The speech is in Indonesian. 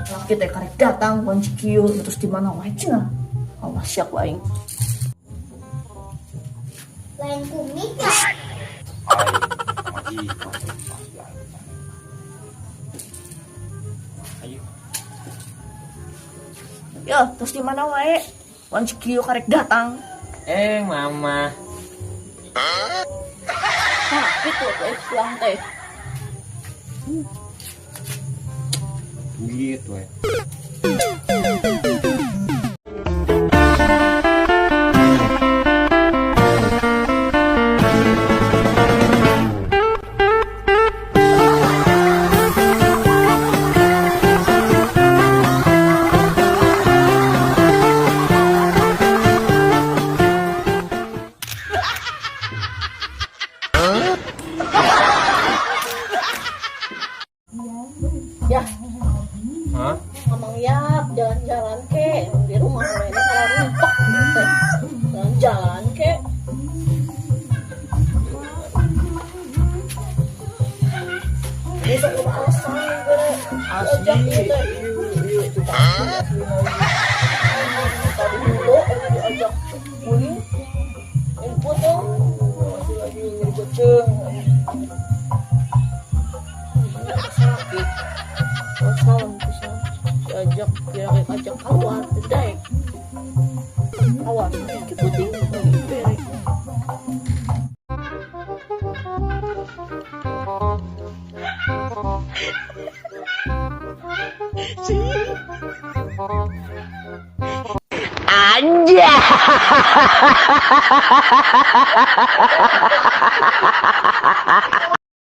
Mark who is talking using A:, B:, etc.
A: Laki teh karek datang kunci kieu terus di mana wae cenah. Awas yak aing.
B: Lain kumik lah.
C: Ayo.
A: Ya, terus di mana wae? Kunci kieu karek datang.
C: Mama.
A: Nah, gitu teh pulang teh.
C: Gitu ya.
A: Ya,
C: Hah?
A: Amang Yap jalan-jalan ke di rumah gue ini kalau rumpek teh. Jalan-jalan ke. Besok udah alasan gue. Ajak gitu. Tadi dulu diajak kuling. Info tuh masih lagi ngikutin. Sakit. Salam bisa diajak ajak awal daek. Awal kita tinggal beri.
D: Anja.